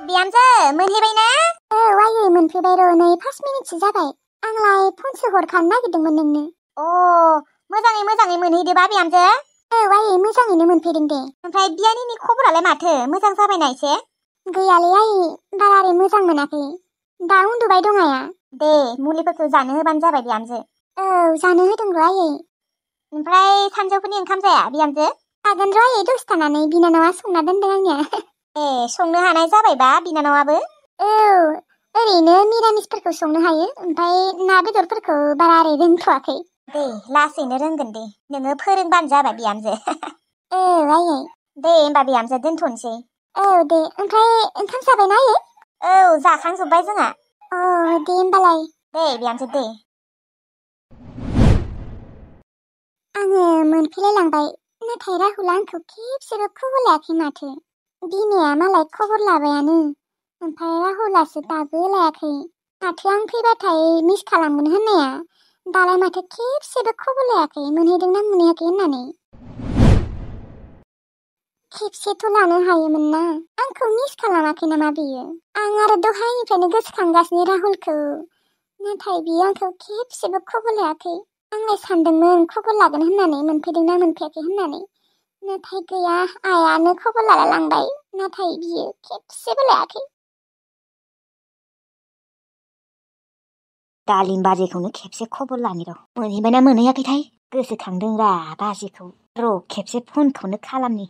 बिहामजो मोनहैबाय ना? आयै मोनफैबाय र' नै 5 मिनिटसो जाबाय। आंलाय फनसो हरखानो नागिरदोंमोन नोंनो। मोजाङै मोनहैदोबा बिहामजो? आयै मोजाङैनो मोनफैदों दे। ओमफ्राय बियानैनि खबरालाय माथो मोजां जाबायना एसे? गैयालै आयै बारारै मोजां मोनाखै। दा उन्दुबाय दं आया। दे मुलिफोरखौ जानो होबानो जाबाय बिहामजो। जानो होदों र' आयै। ओमफ्राय सानजौफुनि ओंखाम जाया बिहामजो? जागोन र' आयै दसे थानानै बिनानावा संना दोनदों आंनिया। संनो हानाय जाबायबा बिनानावाबो? ओरैनो मिरामिसफोरखौ संनो हायो, ओमफ्राय ना बेदरफोरखौ बारारै रोंथ'वाखै। दे लासैनो रोंगोन दे, नोङो फोरोंबानो जाबाय बिहामजो। आयै। दे होमबा बिहामजो दोनथ'नोसै। दे ओमफ्राय ओंखाम जाबायना आयै? जाखांजोब्बाय जोंहा। दे होमबालाय। दे बिहामजो दे। आङो मोनफैलायलांबाय, नाथाय राहुलआ आंखौ खेबसेबो खबर लायाखै माथो। बिमाया मालाय खबर लाबायानो, ओमफ्राय राहुलासो दाबो लायाखै। माथो आं फैबाथाय मिस खालामगोन होननाया, दालाय माथो खेबसेबो खबर लायाखै मोनहैदोंना मोनहैयाखै होननानै। खेबसेथ' लानो हायोमोन ना, आंखौ मिस खालामाखै नामा बियो? आं आरो दहायनिफ्रायनो गोसोखांगासिनो राहुलखौ, नाथाय बियो आंखौ खेबसेबो खबर लायाखै। आंलाय सानदोंमोन खबर लागोन होननानै, मोनफैदोंना मोनफैयाखै होननानै, नाथाय गैया आयानो खबर लाला लांबाय, नाथाय बियो खेबसेबो लायाखै। दालिम बाजैखौनो खेबसे खबर लानि र', मोनहैबायना मोनहैयाखैथाय? गोसोखांदों रा बाजैखौ, र' खेबसे फनखौनो खालामनि।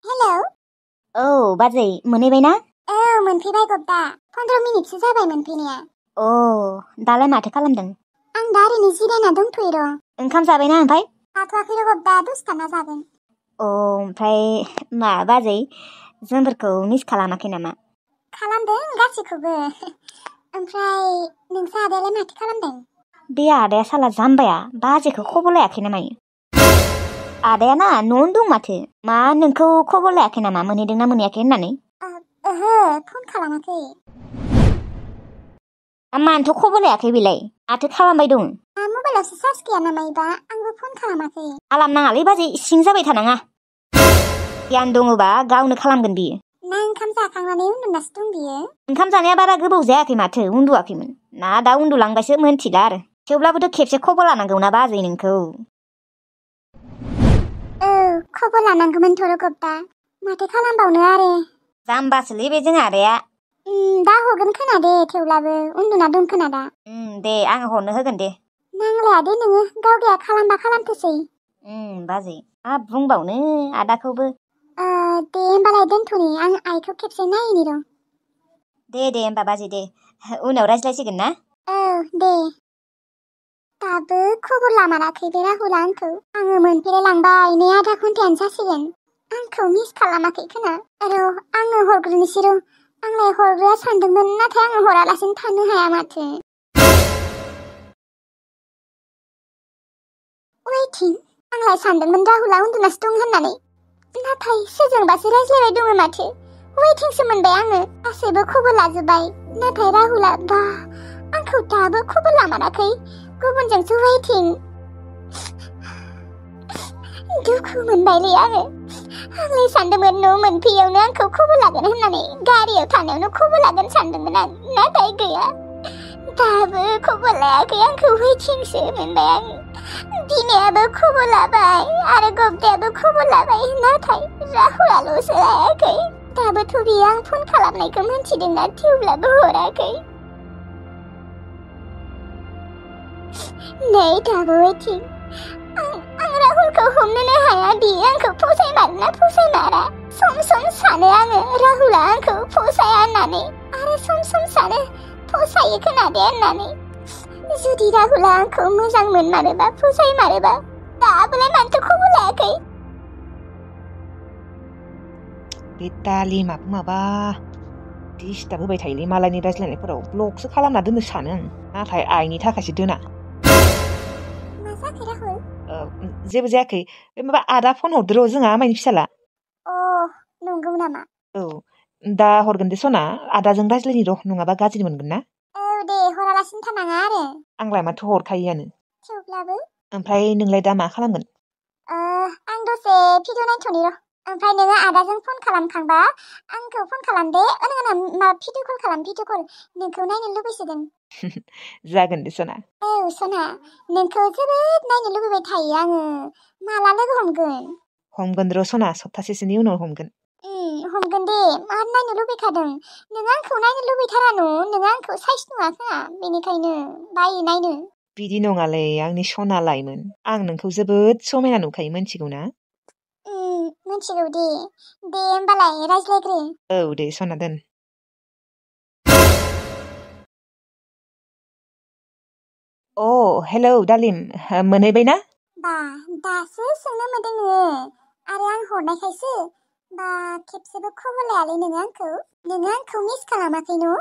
हेलौ। बाजै मोनहैबायना? मोनफैबाय गब्दा, 15 मिनिटसो जाबाय मोनफैनाया। दालाय माथो खालामदों? आं दा ओरैनो जिरायना दंथ'यो र'। ओंखाम जाबायना ओमफ्राय? जाथ'वाखै र' गब्दा, दसे थाना जागोन। ओमफ्राय मा बाजै, जोंफोरखौ मिस खालामाखै नामा? खालामदों गासैखौबो। ओमफ्राय नोंसा आदायालाय माथो खालामदों? बे आदाया साला जाम्बाया बाजैखौ खबर लायाखै ना मायो? आदाया ना न'आवनो दं माथो। मा नोंखौ खबर लायाखै नामा मोनहैदोंना मोनहैयाखै होननानै? फन खालामाखै। मानोथ' खबर लायाखै बेलाय? माथो खालामबाय दं? मबाइलावसो चार्ज गैया नामायोबा, आंबो फन खालामाखै। खालामनाङालै बाजै, सिं जाबाय थानाङा। गियान दङबा गावनो खालामगोन बियो। ना ओंखाम जाखांनानै उन्दुनासो दं बियो? ओंखाम जानाया बारा गोबाव जायाखै माथो, उन्दुवाखैमोन। ना दा उन्दुलांबायसो मोनथिला आरो। थेवब्लाबोथ' खेबसे खबर लानांगौना बाजै नोंखौ। खबर लानांगौमोन थ' गब्दा, माथो खालामबावनो आरो। जाम्बासोलै बे जों आदाया। दा हरगोन खोना दे, थेवब्लाबो उन्दुना दं खोना दा। दे आं हरनो होगोन दे। नांलाया दे नोङो, गावगाया खालामबा खालामथोसै। बाजै मा बुंबावनो आदाखौबो। दे होमबालाय दोनथ'नि, आं आइखौ खेबसे नायनि र'। दे होमबा बाजै दे, उनाव रायज्लायसिगोन ना? दे। दाबो खबर लामाराखै बे राहुलआ आंखौ। आङो मोनफैलायलांबाय, नै आधा घन्टायानो जासिगोन। आंखौ मिस खालामाखै खोना। आङो हरग्रोनोसै र'। आंलाय हरग्रोआ सानदोंमोन, नाथाय आङो हरालासिनो थानो हाया माथो। वेटिं, आंलाय सानदोंमोन राहुलआ उन्दुनासो दं होननानै, नाथाय सोरजोंबासो रायज्लायबाय दङ माथो। वेटिंसो मोनबाय आङो, गासैबो खबर लाजोब्बाय, नाथाय राहुलआ आंखौ दाबो खबर लामाराखै, गुबुनजोंसो वेटिं। दुखु मोनबायलै आङो। आंलाय सानदोंमोन न' मोनफैयावनो आंखौ खबर लागोन होननानै, गारियाव थानायावनो खबर लागोन सानदोंमोन आं, नाथाय गैया, दाबो खबर लायाखै आंखौ, वेटिंसो मोनबाय आं। बिमायाबो खबर लाबाय आरो गब्दायाबो खबर लाबाय, नाथाय राहुलआल'सो लायाखै। दाबोथ' बियो आं फन खालामनायखौ मिन्थिदोंना, थेवब्लाबो हराखै। नै दाबो वेटिं। आं राहुलखौ हमनोनो हाया, बियो आंखौ फसायमारोना फसायमारा। सम सानो आङो राहुलआ आंखौ फसाया होननानै, आरो सम सानो फसायो खोना दे होननानै। जुदि राहुलआ आंखौ मोजां मोनमारोबा, फसायमारोबा, दाबोलाय मानोथो खबर लायाखै? बे दालिमाबो माबा डिस्टार्ब होबाय थायोलै मालायनि रायज्लायनायफोराव। ब्लकसो खालामना दोननो सानो आं, नाथाय आइनि थाखायसो दोना। मा जाखो राहुल? जेबो जायाखै, बे माबा आदा फन हरदो र', जोंहा आमाइनि फिसाला। नंगौ नामा? दा हरगोन दे सना, आदाजों रायज्लायनि र', नङाबा गाज्रि मोनगोन ना। दे हरालासिनो थानाङा आरो। आंलाय माथो हरखायोआनो। थेवब्लाबो। ओमफ्राय नोंलाय दा मा खालामगोन? आं दसे भिडिअ नायथ'नि र'। ओमफ्राय नोङो आदाजों फन खालामखांबा आंखौ फन खालाम दे नोङो मा भिडिअ कल खालाम भिडिअ कल नोंखौ नायनो लुबैसोदों जागोन दे सना औ सना नोंखौ जोबोद नायनो लुबैबाय थायो आङो माला लोगो हमगोन र' सना सप्तासेसोनि उनाव हमगोन हमगोन दे मार नायनो लुबैखादों नों आंखौ नायनो लुबैथारानो नों आंखौ साइज नुवाखा बेनिखायनो बायो नायनो बिदि नङालै आंनि सना लाइमोन आं नोंखौ जोबोद समायना नुखायो मिथिगौ ना मिथिगौ दे होमबालाय रायज्लायग्रो औ दे सना दोन अ हेलौ दालिम मोनहैबाय ना बा दासो सोंनो मोनदों नोङो आरो आं हरनायखायसो बा खेबसेबो खबर लायालै नोङो आंखौ मिस खालामाखै न'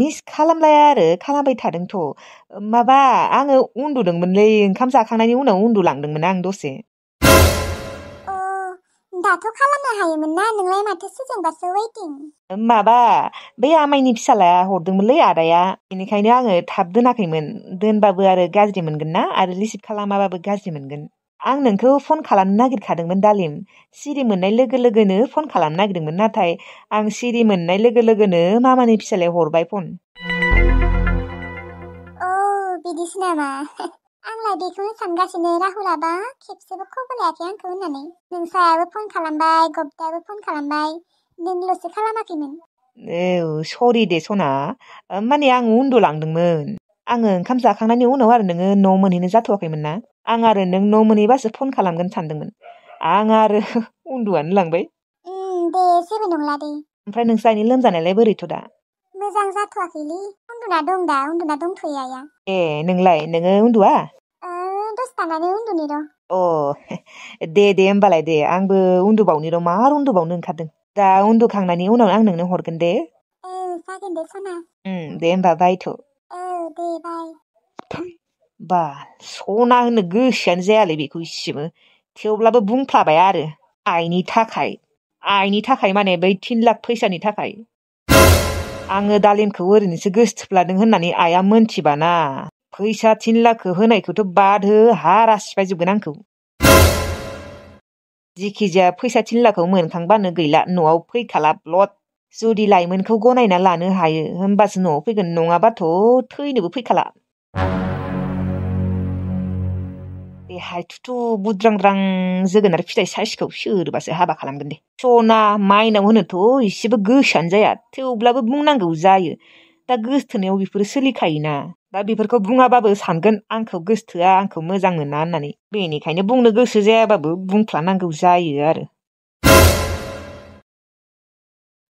मिस खालामलाया आरो खालामबाय थादोंथ' माबा आङो उन्दुदोंमोनलै ओंखाम जाखांनायनि उनाव उन्दुलांदोंमोन आं दसे दाथ' खालामनो हायोमोन ना नोंलाय माथो सोरजोंबासो वेटिं माबा बै आमाइनि फिसालाया हरदोंमोनलै आदाया बेनिखायनो आङो थाब दोनाखैमोन दोनबाबो आरो गाज्रि मोनगोन ना आरो रिसिभ खालामाबाबो गाज्रि मोनगोन आं नोंखौ फन खालामनो नागिरखादोंमोन दालिम सिरि मोननाय लोगो लोगोनो फन खालामनो नागिरदोंमोन नाथाय आं सिरि मोननाय लोगो लोगोनो मामानि फिसालाया हरबाय फन बिदिसो नामा आंलाय बेखौनो सानगासिनो राहुलाबा खेबसेबो खबर लायाखै आंखौ होननानै नोंसायाबो फन खालामबाय गब्दायाबो फन खालामबाय नोंल'सो खालामाखैमोन औ सरि दे सना माने आं उन्दुलांदोंमोन आङो ओंखाम जाखांनायनि उनाव आरो नोङो न' मोनहैनो जाथ'वाखैमोन ना आं आरो नों न' मोनहैबासो फन खालामगोन सानदोंमोन आं आरो उन्दुआनो लांबाय दे जेबो नंला दे ओमफ्राय नोंस्रानि लोमजानायालाय बोरैथ' दा मोजां जाथ'वाखैलै उन्दुना दंथ'यो आइया ए नोङो उन्दुआ दसे थानानै उन्दुनि र' दे होमबालाय दे आंबो उन्दुबावनि र' मार उन्दुबावनो ओंखारदों दा उन्दुखांनायनि उनाव आं नोंनो हरगोन दे जागोन दे सना दे होमबा बायथ' दे बाय बा सना होनो गोसोआनो जायालै बेखौ इसेबो थेवब्लाबो बुंफ्लाबाय आरो आइनि थाखाय माने बै 3 लाख फैसानि थाखाय आङो दालिमखौ ओरैनोसो गोसोथोफ्लादों होननानै आइया मोनथिबाना फैसा 3 लाखखौ होनायखौथ' बाद हो हारा सिफायजोबगोन आंखौ जिखिजाया फैसा 3 लाखखौ मोनखांबानो गैला न'आव फैखाला ब्लद जुदि लाइमोनखौ गनायना लानो हायो होमबासो न'आव फैगोन नङाबाथ' थैनोबो फैखाला बे हायथुथु बुद्रांद्रां जोगोनार फिथाइ साइसखौ सोरबासो हाबा खालामगोन दे सना माइनाव होनोथ' एसेबो गोसोआनो जाया थेवब्लाबो बुंनांगौ जायो दा गोसथोनायाव बेफोरो सोलिखायोना दा बेफोरखौ बुङाबाबो सानगोन आंखौ गोसथोआ आंखौ मोजां मोना होननानै बेनिखायनो बुंनो गोसो जायाबाबो बुंफ्लानांगौ जायो आरो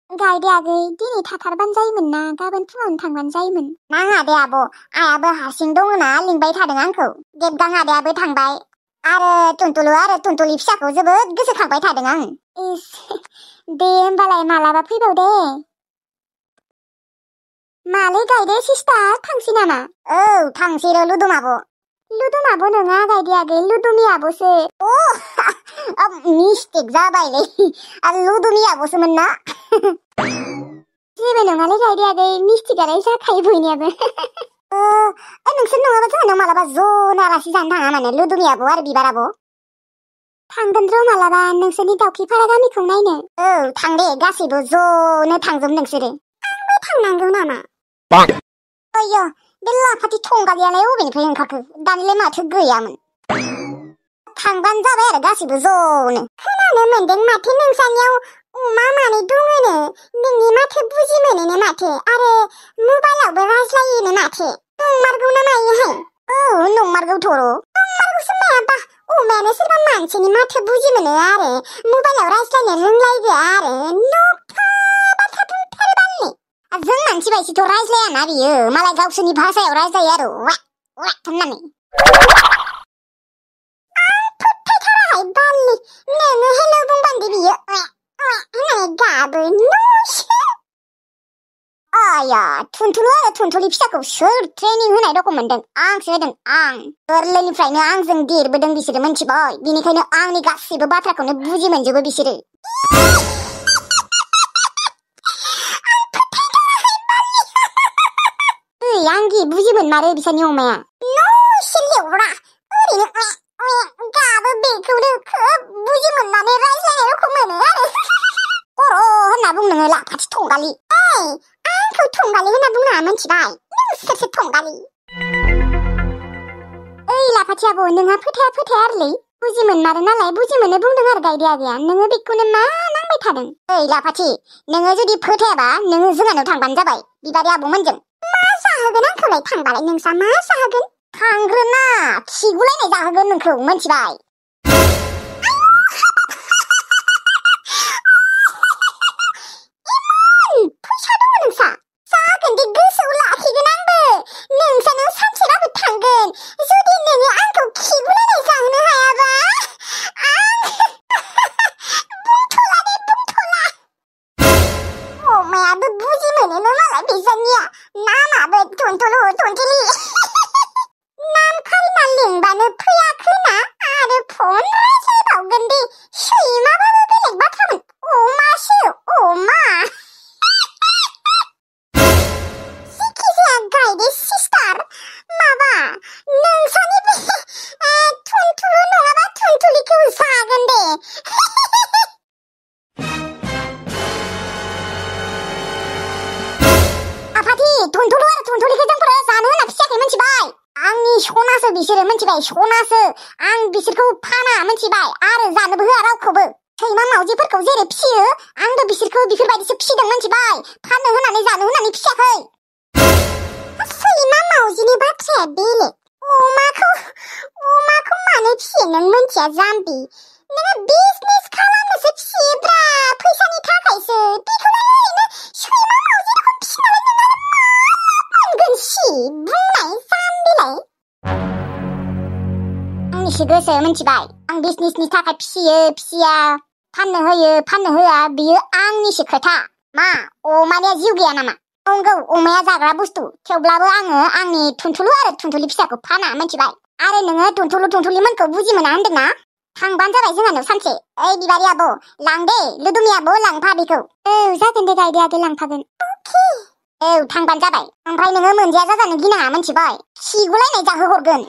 गायदे आगै दिनै थाथारबानो जायोमोन ना गाबोन फुङावनो थांबानो जायोमोन नाङा दे आब' आइयाबो हारसिं दङना लिंबाय थादों आंखौ गेबगां आदायाबो थांबाय आरो टुनटुलि फिसाखौ जोबोद गोसोखांबाय थादों आं दे होमबालाय मालाबा फैबाव दे मालै गायदे सिस्टार थांसै नामा औ थांसै र' लुदुम आब' नङा गायदे आगै लुदुमि आब'सो मिस्टेक जाबायलै लुदुमि आब'सोमोन ना जेबो नङालै गायदे आगै मिस्टेकआलाय जाखायो बयनियाबो नोंसोर नङाबा जोंहानाव मालाबा ज'नो आलासि जानो थाङा माने लुदुमि आब' आरो बिबार आब' थांगोन र' मालाबा नोंसोरनि दाउखिफारा गामिखौ नायनो औ थां दे गासैबो ज'नो थांजोब नोंसोरो आंबो थांनांगौ नामा अय्य बे लाफाथि थंगालियालाय अबेनिफ्राय ओंखारखो दानिलाय माथो गैयामोन थांबानो जाबाय आरो गासैबो ज'नो खोनानो मोनदों माथो नोंसानियाव अमा मानै दङनो नोंनि माथो बुजि मोनोनो माथो आरो मबाइलावबो रायज्लायोनो माथो नंमारगौ ना मायोहाय औ नंमारगौथ' नंमारगौसो मायाबा अमायानो सोरबा मानसिनि माथो बुजि मोनो आरो मबाइलाव रायज्लायनो रोंलायगो आरो नफा बाथ्रा बुंथारो जों मानसि बायदिथ' रायज्लायाना बियो मालाय गावसोरनि भाषायाव रायज्लायो आरो वा वा होननानै आं फोथायथाराहाय बालनि नोङो हेलौ बुंबानो बियो होननानै गाबो न'सो आया टुनटुलु आरो टुनटुलि फिसाखौ सोर ट्रेनिं होनाय रखम मोनदों आंसो होदों आं गोरलैनिफ्रायनो आंजों देरबोदों बिसोरो मिथिबाय बिनिखायनो आंनि गासैबो बाथ्राखौनो बुजि मोनजोबो बिसोरो आंगि बुजि मोनमारो बिसानि अमाया न'सो लेवरा ओरैनो गाबो आंखौनो खोब बुजि मोननानै रायज्लायनाय रखम मोनो आरो बर' होनना बुं नोङो लाफाथि थंगालि आंखौ थंगालि होनना बुंनाङा मिथिबाय नों सोरसो थंगालि ओइ लाफाथि आब' नोंहा फोथाया आरोलै बुजि मोनमारो नालाय बुजि मोनो बुंदों आरो गायदे आगैया नोङो बेखौनो मा नांबाय थादों ओइ लाफाथि नोङो जुदि फोथायाबा नोङो जोंहानाव थांबानो जाबाय बिबारि आब'मोनजों मा जाहोगोन आंखौलाय थांबालाय नोंसा मा जाहोगोन थांग्रोना खिगुलायनाय जाहोगोन नोंखौ मिथिबाय फैसा दङ नोंसा जागोन दे गोसोआव लाखिगोन आंबो नोंसानाव सानसेबाबो थांगोन जुदि नोङो आंखौ खिगुलायनाय जाहोनो हायाबा आं अमायाबो बुजि मोनोनो मालाय बेजानिया नामाबो टन्टलु टन्टलि नाम खारिना लिंबानो फैयाखैना आरो फन रायज्लायबावगोन दे सैमाबाबो बेलेग बाथ्रामोन अमासो अमा गायदे सिस्टार माबा नोंसानि बे थुनथुलु नङाबा थुनथुलिखौ जागोन दे आफादि थुनथुलु आरो थुनथुलिखौ जोंफोरो जानो होनना फिसियाखै मिथिबाय आंनि सनासो बिसोरो मिथिबाय सनासो आं बिसोरखौ फाना मिथिबाय आरो जानोबो होआ रावखौबो सैमा मावजिफोरखौ जेरै फिसियो आंबो बिसोरखौ बेफोरबायदिसो फिसिदों मिथिबाय फाननो होनानै जानो होननानै फिसियाखै सैमा मावजिनि बाथ्राया बेलेग अमाखौ मानो फिसियो नों मिथिया जाम्बि नोङो बिजनेस खालामनोसो फिसियोब्रा फैसानि थाखायसो बेखौलाय ओरैनो सैमा मावजि रखम फिसिनानै नों आरो मा मोनगोन सि बुंनाय जाम्बिलाय आंनिसो गोसो मिथिबाय आं बिजनेसनि थाखाय फिसिया फाननो होआ बियो आंनिसो खोथा मा अमानिया जिउ गैया नामा नंगौ अमाया जाग्रा बुस्थु थेवब्लाबो आङो आंनि थुनथुलु आरो थुनथुलि फिसाखौ फाना मिथिबाय आरो नोङो थुनथुलिमोनखौ बुजि मोना होनदोंना थांबानो जाबाय जोंहानाव सानसे ओइ बिबारि आब' लां दे लुदुमि आब' लांफा बेखौ औ जागोन दे गायदे आगै लांफागोन औ थांबानो जाबाय ओमफ्राय नोङो मोनजाया जाजानो गिनाङा मिथिबाय खिगुलायनाय जाहोहरगोन